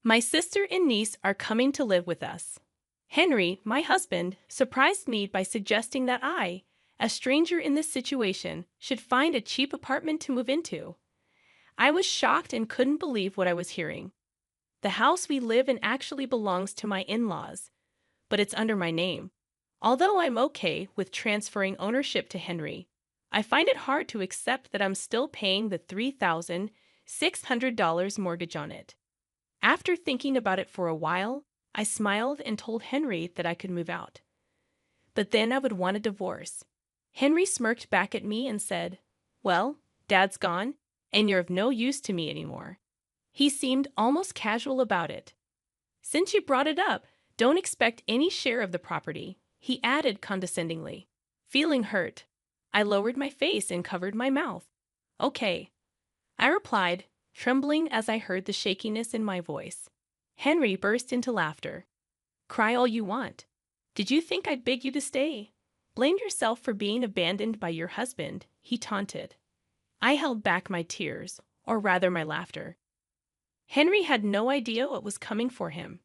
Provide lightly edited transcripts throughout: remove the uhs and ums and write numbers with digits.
My sister and niece are coming to live with us. Henry, my husband, surprised me by suggesting that I, a stranger in this situation, should find a cheap apartment to move into. I was shocked and couldn't believe what I was hearing. The house we live in actually belongs to my in-laws, but it's under my name. Although I'm okay with transferring ownership to Henry, I find it hard to accept that I'm still paying the $3,600 mortgage on it. After thinking about it for a while, I smiled and told Henry that I could move out. But then I would want a divorce. Henry smirked back at me and said, "Well, Dad's gone, and you're of no use to me anymore." He seemed almost casual about it. "Since you brought it up, don't expect any share of the property," he added condescendingly. Feeling hurt, I lowered my face and covered my mouth. "Okay," I replied, trembling as I heard the shakiness in my voice. Henry burst into laughter. "Cry all you want. Did you think I'd beg you to stay? Blame yourself for being abandoned by your husband," he taunted. I held back my tears, or rather my laughter. Henry had no idea what was coming for him.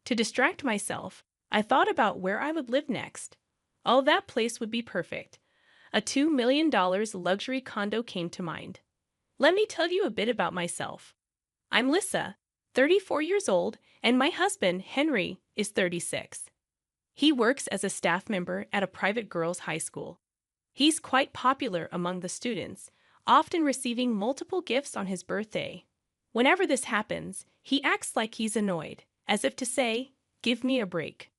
To distract myself, I thought about where I would live next. Oh, that place would be perfect. A $2 million luxury condo came to mind. Let me tell you a bit about myself. I'm Lisa, 34 years old, and my husband, Henry, is 36. He works as a staff member at a private girls' high school. He's quite popular among the students, often receiving multiple gifts on his birthday. Whenever this happens, he acts like he's annoyed, as if to say, "Give me a break."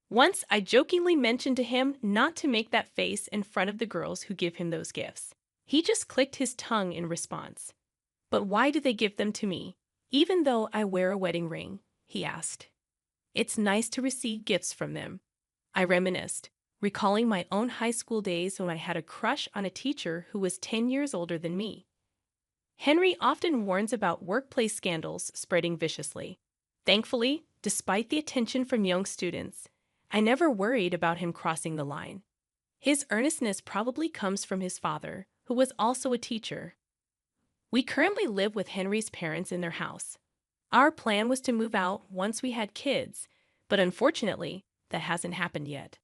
Once I jokingly mentioned to him not to make that face in front of the girls who give him those gifts. He just clicked his tongue in response. "But why do they give them to me, even though I wear a wedding ring?" he asked. "It's nice to receive gifts from them," I reminisced, recalling my own high school days when I had a crush on a teacher who was 10 years older than me. Henry often warns about workplace scandals spreading viciously. Thankfully, despite the attention from young students, I never worried about him crossing the line. His earnestness probably comes from his father, who was also a teacher. We currently live with Henry's parents in their house. Our plan was to move out once we had kids, but unfortunately, that hasn't happened yet.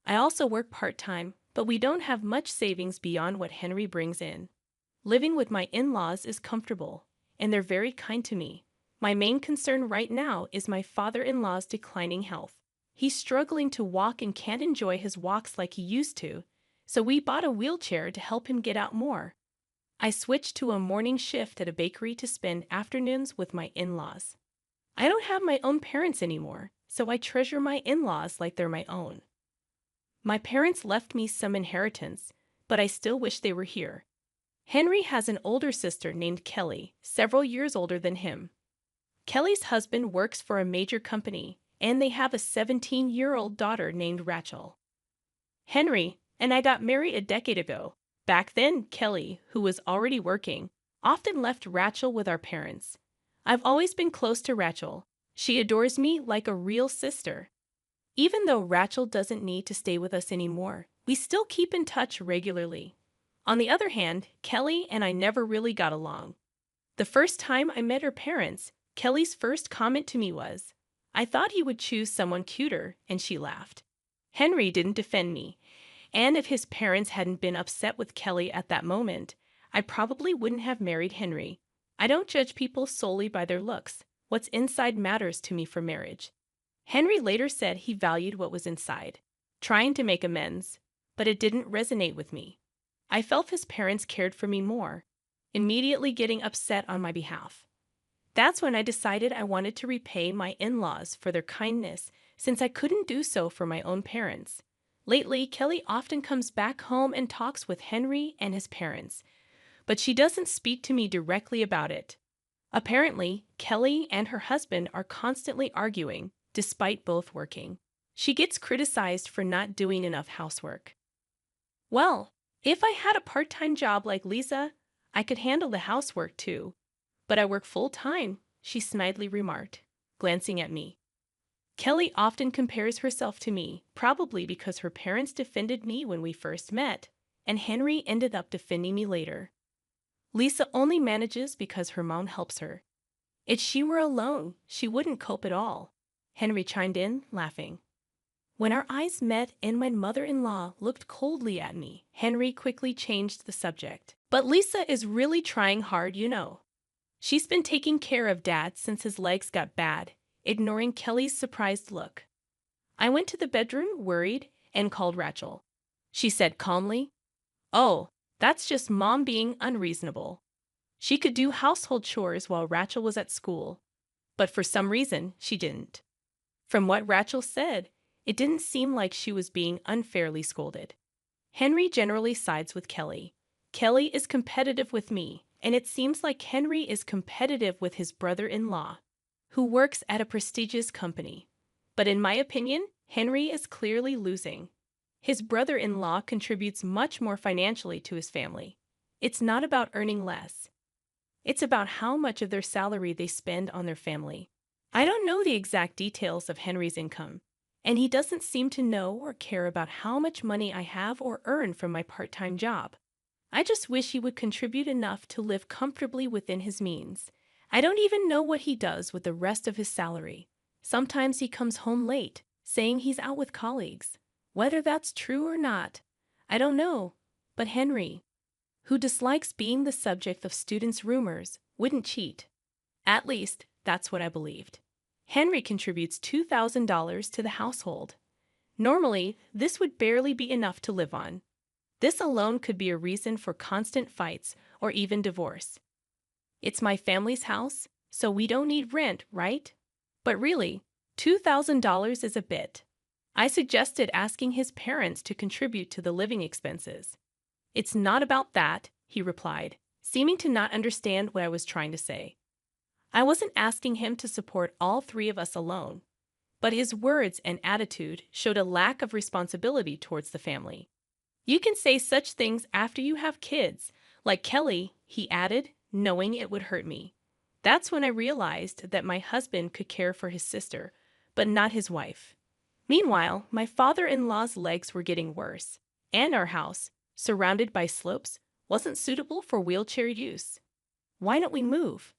I also work part-time, but we don't have much savings beyond what Henry brings in. Living with my in-laws is comfortable, and they're very kind to me. My main concern right now is my father-in-law's declining health. He's struggling to walk and can't enjoy his walks like he used to, so we bought a wheelchair to help him get out more. I switched to a morning shift at a bakery to spend afternoons with my in-laws. I don't have my own parents anymore, so I treasure my in-laws like they're my own. My parents left me some inheritance, but I still wish they were here. Henry has an older sister named Kelly, several years older than him. Kelly's husband works for a major company, and they have a 17-year-old daughter named Rachel. Henry and I got married a decade ago. Back then, Kelly, who was already working, often left Rachel with our parents. I've always been close to Rachel. She adores me like a real sister. Even though Rachel doesn't need to stay with us anymore, we still keep in touch regularly. On the other hand, Kelly and I never really got along. The first time I met her parents, Kelly's first comment to me was, "I thought he would choose someone cuter," and she laughed. Henry didn't defend me, and if his parents hadn't been upset with Kelly at that moment, I probably wouldn't have married Henry. I don't judge people solely by their looks. What's inside matters to me for marriage. Henry later said he valued what was inside, trying to make amends, but it didn't resonate with me. I felt his parents cared for me more, immediately getting upset on my behalf. That's when I decided I wanted to repay my in-laws for their kindness, since I couldn't do so for my own parents. Lately, Kelly often comes back home and talks with Henry and his parents, but she doesn't speak to me directly about it. Apparently, Kelly and her husband are constantly arguing, despite both working. She gets criticized for not doing enough housework. "Well, if I had a part-time job like Lisa, I could handle the housework too. But I work full-time," she snidely remarked, glancing at me. Kelly often compares herself to me, probably because her parents defended me when we first met, and Henry ended up defending me later. Lisa only manages because her mom helps her. If she were alone, she wouldn't cope at all, Henry chimed in, laughing. When our eyes met and my mother-in-law looked coldly at me, Henry quickly changed the subject. But Lisa is really trying hard, you know. She's been taking care of Dad since his legs got bad, ignoring Kelly's surprised look. I went to the bedroom, worried, and called Rachel. She said calmly, "Oh, that's just Mom being unreasonable." She could do household chores while Rachel was at school, but for some reason, she didn't. From what Rachel said, it didn't seem like she was being unfairly scolded. Henry generally sides with Kelly. Kelly is competitive with me, and it seems like Henry is competitive with his brother-in-law, who works at a prestigious company. But in my opinion, Henry is clearly losing. His brother-in-law contributes much more financially to his family. It's not about earning less. It's about how much of their salary they spend on their family. I don't know the exact details of Henry's income, and he doesn't seem to know or care about how much money I have or earn from my part-time job. I just wish he would contribute enough to live comfortably within his means. I don't even know what he does with the rest of his salary. Sometimes he comes home late, saying he's out with colleagues. Whether that's true or not, I don't know. But Henry, who dislikes being the subject of students' rumors, wouldn't cheat. At least, that's what I believed. Henry contributes $2,000 to the household. Normally, this would barely be enough to live on. This alone could be a reason for constant fights or even divorce. It's my family's house, so we don't need rent, right? But really, $2,000 is a bit. I suggested asking his parents to contribute to the living expenses. "It's not about that," he replied, seeming to not understand what I was trying to say. I wasn't asking him to support all three of us alone, but his words and attitude showed a lack of responsibility towards the family. "You can say such things after you have kids, like Kelly," he added, knowing it would hurt me. That's when I realized that my husband could care for his sister, but not his wife. Meanwhile, my father-in-law's legs were getting worse, and our house, surrounded by slopes, wasn't suitable for wheelchair use. "Why don't we move?"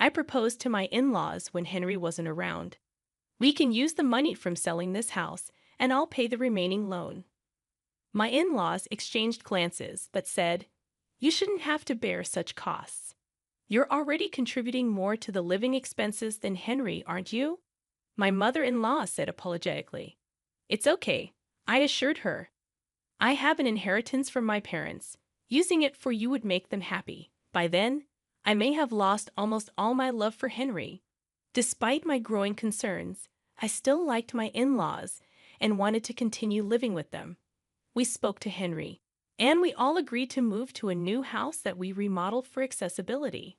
I proposed to my in-laws when Henry wasn't around. "We can use the money from selling this house, and I'll pay the remaining loan." My in-laws exchanged glances, but said, "You shouldn't have to bear such costs. You're already contributing more to the living expenses than Henry, aren't you?" My mother-in-law said apologetically. "It's okay," I assured her. "I have an inheritance from my parents. Using it for you would make them happy. By then, I may have lost almost all my love for Henry." Despite my growing concerns, I still liked my in-laws and wanted to continue living with them. We spoke to Henry, and we all agreed to move to a new house that we remodeled for accessibility.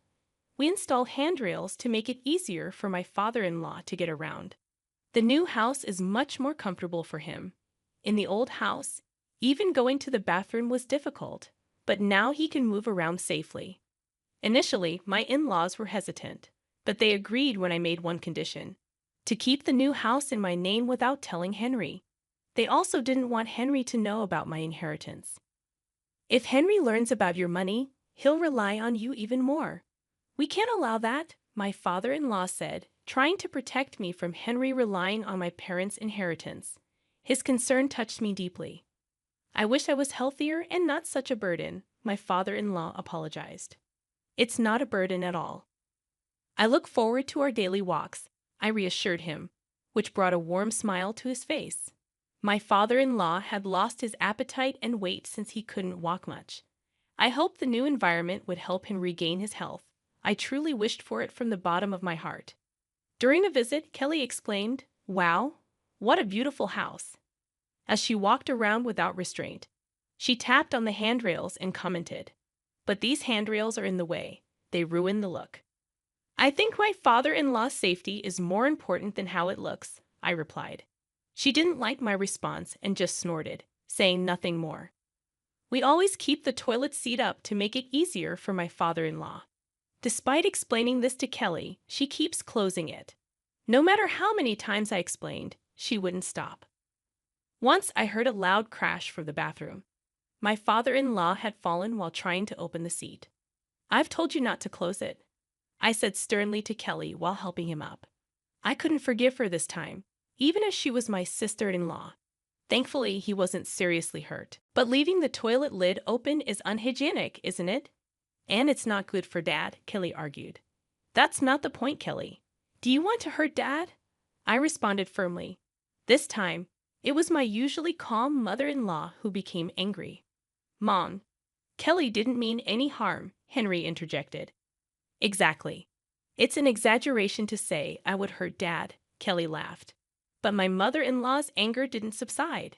We installed handrails to make it easier for my father-in-law to get around. The new house is much more comfortable for him. In the old house, even going to the bathroom was difficult, but now he can move around safely. Initially, my in-laws were hesitant, but they agreed when I made one condition: to keep the new house in my name without telling Henry. They also didn't want Henry to know about my inheritance. "If Henry learns about your money, he'll rely on you even more." "We can't allow that," my father-in-law said, trying to protect me from Henry relying on my parents' inheritance. His concern touched me deeply. "I wish I was healthier and not such a burden," my father-in-law apologized. "It's not a burden at all. I look forward to our daily walks," I reassured him, which brought a warm smile to his face. My father-in-law had lost his appetite and weight since he couldn't walk much. I hoped the new environment would help him regain his health. I truly wished for it from the bottom of my heart. During the visit, Kelly exclaimed, "Wow, what a beautiful house," as she walked around without restraint. She tapped on the handrails and commented, "But these handrails are in the way. They ruin the look." "I think my father-in-law's safety is more important than how it looks," I replied. She didn't like my response and just snorted, saying nothing more. "We always keep the toilet seat up to make it easier for my father-in-law." Despite explaining this to Kelly, she keeps closing it. No matter how many times I explained, she wouldn't stop. Once I heard a loud crash from the bathroom. My father-in-law had fallen while trying to open the seat. "I've told you not to close it." I said sternly to Kelly while helping him up. I couldn't forgive her this time, even as she was my sister-in-law. Thankfully, he wasn't seriously hurt. But leaving the toilet lid open is unhygienic, isn't it? And it's not good for Dad, Kelly argued. That's not the point, Kelly. Do you want to hurt Dad? I responded firmly. This time, it was my usually calm mother-in-law who became angry. Mom, Kelly didn't mean any harm, Henry interjected. Exactly. It's an exaggeration to say I would hurt Dad, Kelly laughed. But my mother-in-law's anger didn't subside.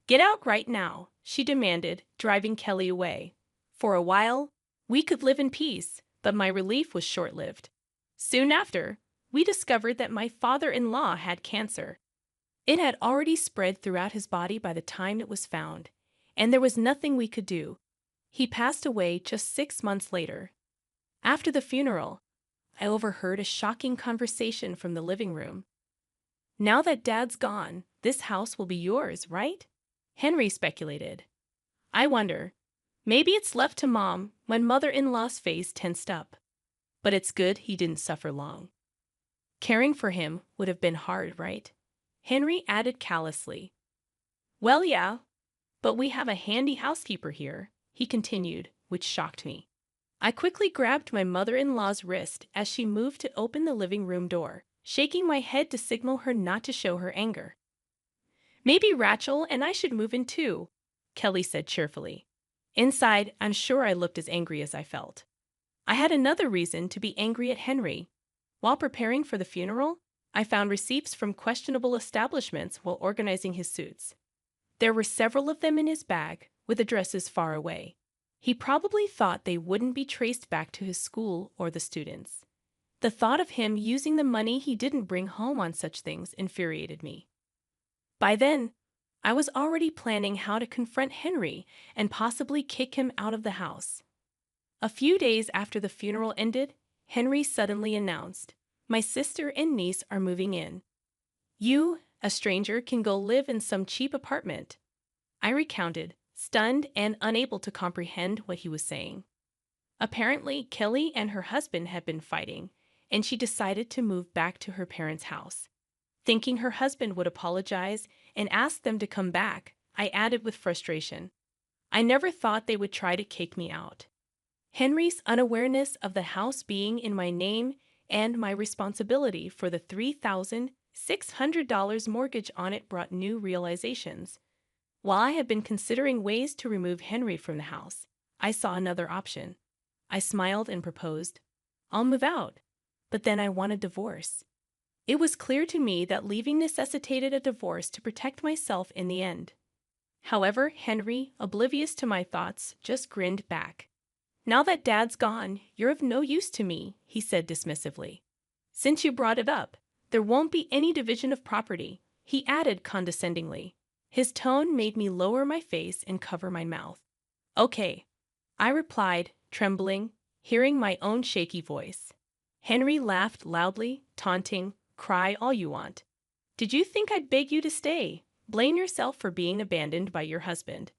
Get out right now, she demanded, driving Kelly away. For a while, we could live in peace, but my relief was short-lived. Soon after, we discovered that my father-in-law had cancer. It had already spread throughout his body by the time it was found, and there was nothing we could do. He passed away just 6 months later. After the funeral, I overheard a shocking conversation from the living room. Now that Dad's gone, this house will be yours, right? Henry speculated. I wonder. Maybe it's left to Mom when mother-in-law's face tensed up. But it's good he didn't suffer long. Caring for him would have been hard, right? Henry added callously. Well, yeah, but we have a handy housekeeper here, he continued, which shocked me. I quickly grabbed my mother-in-law's wrist as she moved to open the living room door, shaking my head to signal her not to show her anger. Maybe Rachel and I should move in too, Kelly said cheerfully. Inside, I'm sure I looked as angry as I felt. I had another reason to be angry at Henry. While preparing for the funeral, I found receipts from questionable establishments while organizing his suits. There were several of them in his bag, with addresses far away. He probably thought they wouldn't be traced back to his school or the students. The thought of him using the money he didn't bring home on such things infuriated me. By then, I was already planning how to confront Henry and possibly kick him out of the house. A few days after the funeral ended, Henry suddenly announced, "My sister and niece are moving in. You, a stranger, can go live in some cheap apartment." I recounted, stunned and unable to comprehend what he was saying. Apparently, Kelly and her husband had been fighting, and she decided to move back to her parents' house. Thinking her husband would apologize and ask them to come back, I added with frustration, I never thought they would try to kick me out. Henry's unawareness of the house being in my name and my responsibility for the $3,600 mortgage on it brought new realizations. While I had been considering ways to remove Henry from the house, I saw another option. I smiled and proposed, I'll move out, but then I want a divorce. It was clear to me that leaving necessitated a divorce to protect myself in the end. However, Henry, oblivious to my thoughts, just grinned back. Now that Dad's gone, you're of no use to me, he said dismissively. Since you brought it up, there won't be any division of property, he added condescendingly. His tone made me lower my face and cover my mouth. Okay, I replied, trembling, hearing my own shaky voice. Henry laughed loudly, taunting, cry all you want. Did you think I'd beg you to stay? Blame yourself for being abandoned by your husband.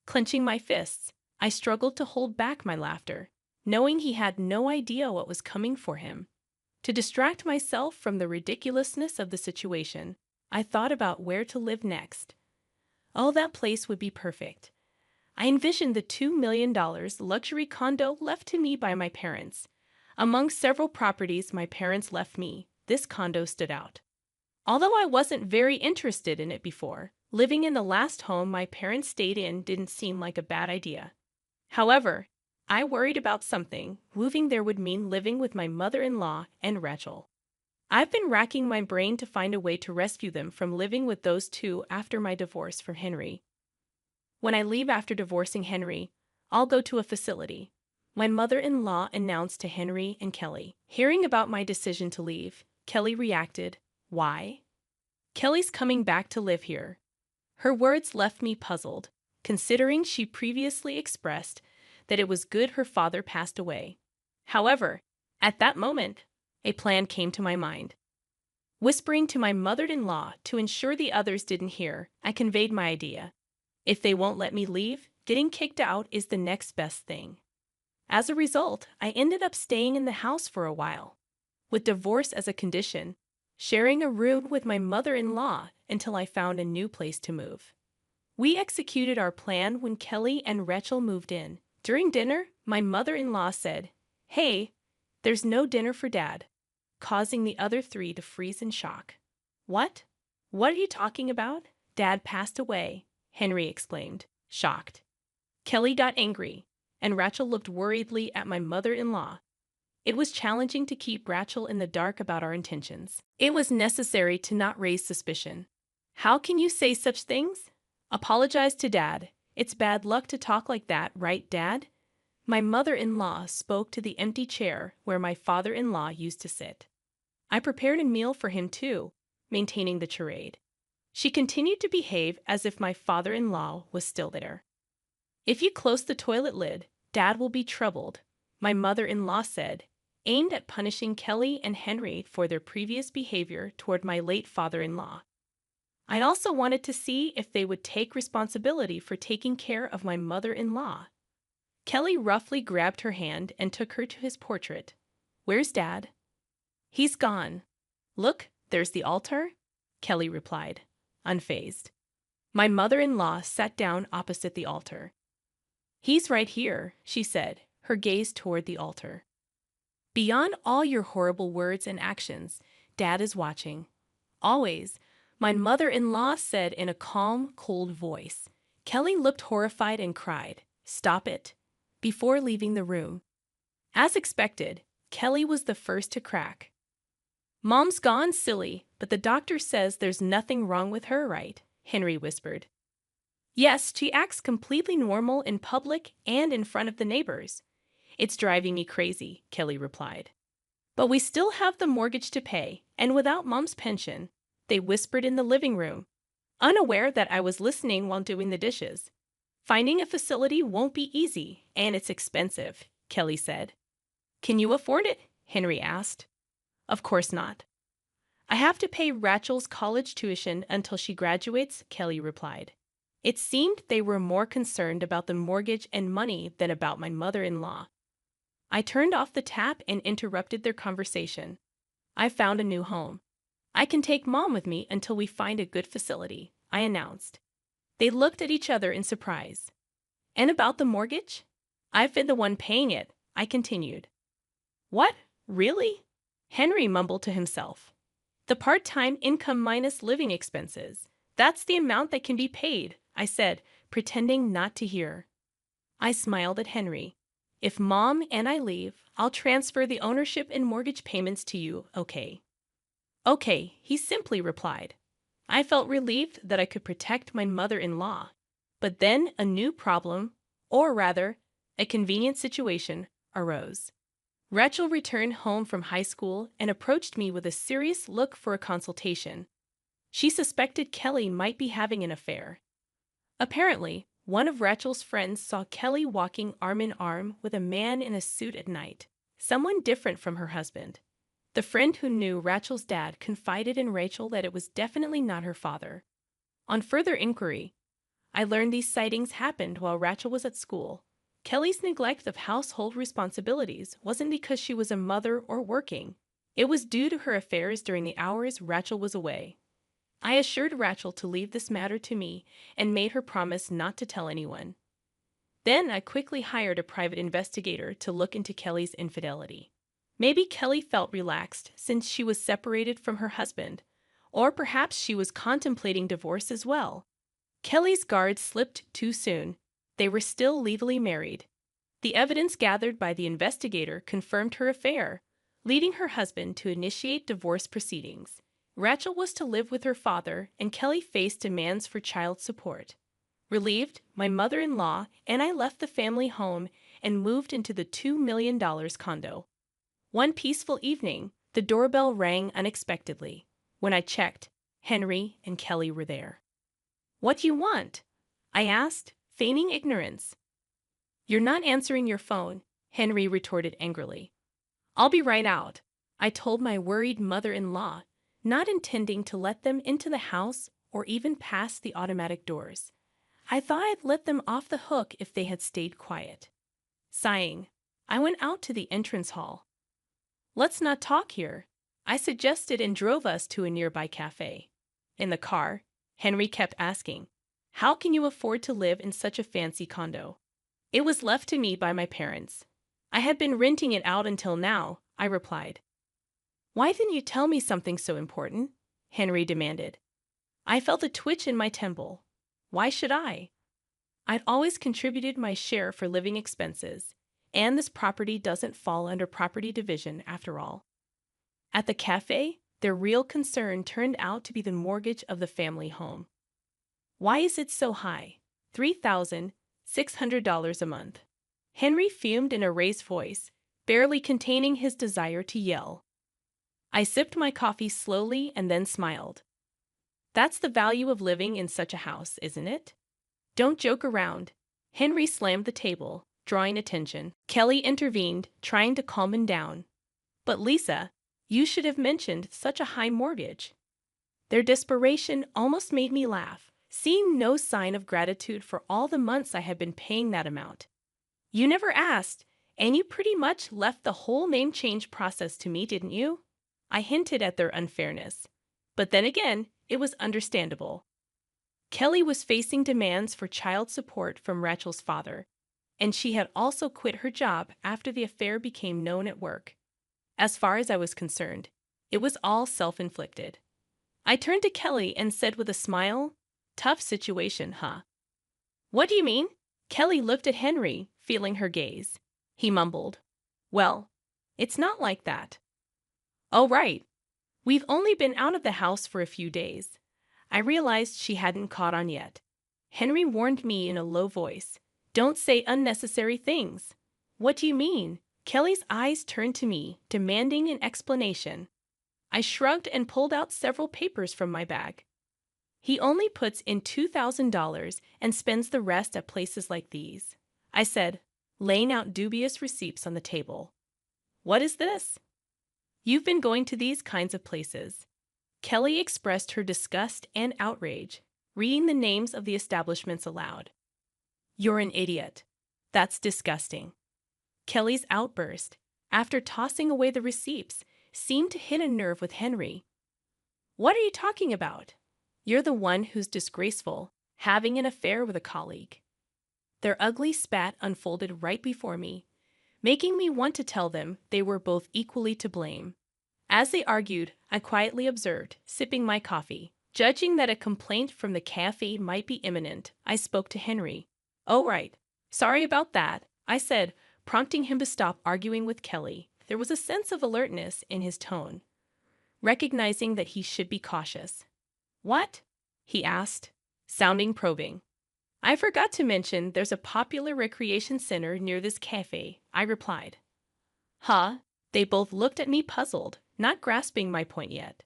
Clenching my fists, I struggled to hold back my laughter, knowing he had no idea what was coming for him. To distract myself from the ridiculousness of the situation, I thought about where to live next. Oh, that place would be perfect. I envisioned the $2 million luxury condo left to me by my parents. Among several properties my parents left me, this condo stood out. Although I wasn't very interested in it before, living in the last home my parents stayed in didn't seem like a bad idea. However, I worried about something. Moving there would mean living with my mother-in-law and Rachel. I've been racking my brain to find a way to rescue them from living with those two after my divorce from Henry. When I leave after divorcing Henry, I'll go to a facility. My mother-in-law announced to Henry and Kelly. Hearing about my decision to leave, Kelly reacted, "Why?" "Kelly's coming back to live here." Her words left me puzzled, considering she previously expressed that it was good her father passed away. However, at that moment, a plan came to my mind. Whispering to my mother-in-law to ensure the others didn't hear, I conveyed my idea. If they won't let me leave, getting kicked out is the next best thing. As a result, I ended up staying in the house for a while, with divorce as a condition, sharing a room with my mother-in-law until I found a new place to move. We executed our plan when Kelly and Rachel moved in. During dinner, my mother-in-law said, "Hey, there's no dinner for Dad," causing the other three to freeze in shock. "What? What are you talking about?" "Dad passed away," Henry exclaimed, shocked. Kelly got angry, and Rachel looked worriedly at my mother-in-law. It was challenging to keep Rachel in the dark about our intentions. It was necessary to not raise suspicion. "How can you say such things?" "Apologize to Dad. It's bad luck to talk like that, right, Dad?" My mother-in-law spoke to the empty chair where my father-in-law used to sit. I prepared a meal for him too, maintaining the charade. She continued to behave as if my father-in-law was still there. "If you close the toilet lid, Dad will be troubled," my mother-in-law said, aimed at punishing Kelly and Henry for their previous behavior toward my late father-in-law. I also wanted to see if they would take responsibility for taking care of my mother-in-law. Kelly roughly grabbed her hand and took her to his portrait. "Where's Dad?" "He's gone. Look, there's the altar," Kelly replied, unfazed. My mother-in-law sat down opposite the altar. "He's right here," she said, her gaze toward the altar. "Beyond all your horrible words and actions, Dad is watching. Always," my mother-in-law said in a calm, cold voice. Kelly looked horrified and cried, "Stop it," before leaving the room. As expected, Kelly was the first to crack. "Mom's gone, silly, but the doctor says there's nothing wrong with her, right?" Henry whispered. "Yes, she acts completely normal in public and in front of the neighbors." "It's driving me crazy," Kelly replied. "But we still have the mortgage to pay, and without Mom's pension," they whispered in the living room, unaware that I was listening while doing the dishes. "Finding a facility won't be easy, and it's expensive," Kelly said. "Can you afford it?" Henry asked. "Of course not." "I have to pay Rachel's college tuition until she graduates," Kelly replied. It seemed they were more concerned about the mortgage and money than about my mother-in-law. I turned off the tap and interrupted their conversation. "I found a new home. I can take Mom with me until we find a good facility," I announced. They looked at each other in surprise. "And about the mortgage?" "I've been the one paying it," I continued. "What? Really?" Henry mumbled to himself. "The part-time income minus living expenses. That's the amount that can be paid," I said, pretending not to hear. I smiled at Henry. "If Mom and I leave, I'll transfer the ownership and mortgage payments to you, okay?" "Okay," he simply replied. I felt relieved that I could protect my mother-in-law. But then a new problem, or rather, a convenient situation, arose. Rachel returned home from high school and approached me with a serious look for a consultation. She suspected Kelly might be having an affair. Apparently, one of Rachel's friends saw Kelly walking arm in arm with a man in a suit at night, someone different from her husband. The friend who knew Rachel's dad confided in Rachel that it was definitely not her father. On further inquiry, I learned these sightings happened while Rachel was at school. Kelly's neglect of household responsibilities wasn't because she was a mother or working. It was due to her affairs during the hours Rachel was away. I assured Rachel to leave this matter to me and made her promise not to tell anyone. Then I quickly hired a private investigator to look into Kelly's infidelity. Maybe Kelly felt relaxed since she was separated from her husband, or perhaps she was contemplating divorce as well. Kelly's guard slipped too soon. They were still legally married. The evidence gathered by the investigator confirmed her affair, leading her husband to initiate divorce proceedings. Rachel was to live with her father, and Kelly faced demands for child support. Relieved, my mother-in-law and I left the family home and moved into the $2 million condo. One peaceful evening, the doorbell rang unexpectedly. When I checked, Henry and Kelly were there. "What do you want?" I asked, feigning ignorance. "You're not answering your phone," Henry retorted angrily. "I'll be right out," I told my worried mother-in-law, not intending to let them into the house or even past the automatic doors. I thought I'd let them off the hook if they had stayed quiet. Sighing, I went out to the entrance hall. "Let's not talk here," I suggested and drove us to a nearby cafe. In the car, Henry kept asking, "How can you afford to live in such a fancy condo?" "It was left to me by my parents. I had been renting it out until now," I replied. "Why didn't you tell me something so important?" Henry demanded. I felt a twitch in my temple. Why should I? I'd always contributed my share for living expenses, and this property doesn't fall under property division after all. At the cafe, their real concern turned out to be the mortgage of the family home. "Why is it so high? $3,600 a month." Henry fumed in a raised voice, barely containing his desire to yell. I sipped my coffee slowly and then smiled. "That's the value of living in such a house, isn't it? Don't joke around." Henry slammed the table, drawing attention. Kelly intervened, trying to calm him down. "But Lisa, you should have mentioned such a high mortgage." Their desperation almost made me laugh, seeing no sign of gratitude for all the months I had been paying that amount. "You never asked, and you pretty much left the whole name change process to me, didn't you?" I hinted at their unfairness. But then again, it was understandable. Kelly was facing demands for child support from Rachel's father, and she had also quit her job after the affair became known at work. As far as I was concerned, it was all self-inflicted. I turned to Kelly and said with a smile, "Tough situation, huh?" "What do you mean?" Kelly looked at Henry, feeling her gaze. He mumbled, "Well, it's not like that." "Oh, right. We've only been out of the house for a few days." I realized she hadn't caught on yet. Henry warned me in a low voice, "Don't say unnecessary things." "What do you mean?" Kelly's eyes turned to me, demanding an explanation. I shrugged and pulled out several papers from my bag. "He only puts in $2,000 and spends the rest at places like these," I said, laying out dubious receipts on the table. "What is this?" "You've been going to these kinds of places." Kelly expressed her disgust and outrage, reading the names of the establishments aloud. "You're an idiot. That's disgusting." Kelly's outburst, after tossing away the receipts, seemed to hit a nerve with Henry. "What are you talking about? You're the one who's disgraceful, having an affair with a colleague." Their ugly spat unfolded right before me, making me want to tell them they were both equally to blame. As they argued, I quietly observed, sipping my coffee. Judging that a complaint from the cafe might be imminent, I spoke to Henry. "Oh, right. Sorry about that," I said, prompting him to stop arguing with Kelly. There was a sense of alertness in his tone, recognizing that he should be cautious. "What?" he asked, sounding probing. "I forgot to mention there's a popular recreation center near this cafe," I replied. "Huh?" They both looked at me puzzled, not grasping my point yet.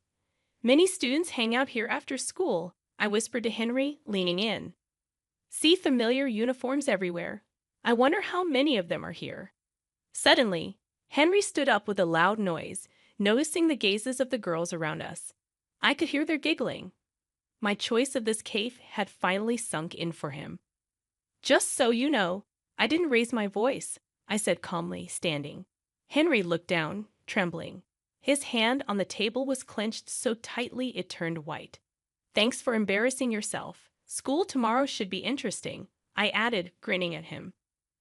"Many students hang out here after school," I whispered to Henry, leaning in. "See familiar uniforms everywhere. I wonder how many of them are here." Suddenly, Henry stood up with a loud noise, noticing the gazes of the girls around us. I could hear their giggling. My choice of this cafe had finally sunk in for him. "Just so you know, I didn't raise my voice," I said calmly, standing. Henry looked down, trembling. His hand on the table was clenched so tightly it turned white. "Thanks for embarrassing yourself. School tomorrow should be interesting," I added, grinning at him.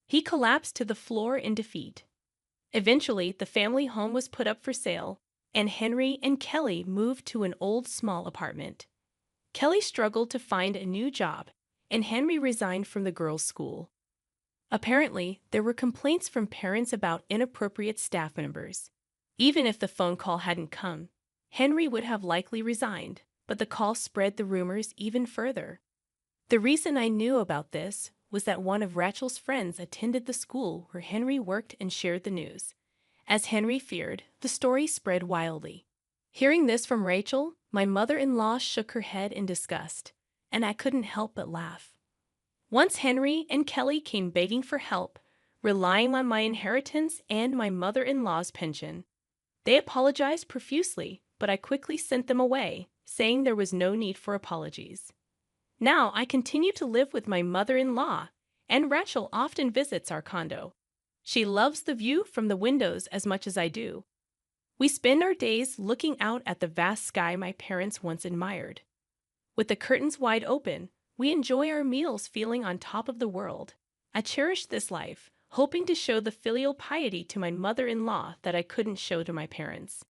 He collapsed to the floor in defeat. Eventually, the family home was put up for sale, and Henry and Kelly moved to an old small apartment. Kelly struggled to find a new job, and Henry resigned from the girls' school. Apparently, there were complaints from parents about inappropriate staff members. Even if the phone call hadn't come, Henry would have likely resigned, but the call spread the rumors even further. The reason I knew about this was that one of Rachel's friends attended the school where Henry worked and shared the news. As Henry feared, the story spread wildly. Hearing this from Rachel, my mother-in-law shook her head in disgust, and I couldn't help but laugh. Once Henry and Kelly came begging for help, relying on my inheritance and my mother-in-law's pension. They apologized profusely, but I quickly sent them away, saying there was no need for apologies. Now I continue to live with my mother-in-law, and Rachel often visits our condo. She loves the view from the windows as much as I do. We spend our days looking out at the vast sky my parents once admired. With the curtains wide open, we enjoy our meals feeling on top of the world. I cherish this life, hoping to show the filial piety to my mother-in-law that I couldn't show to my parents.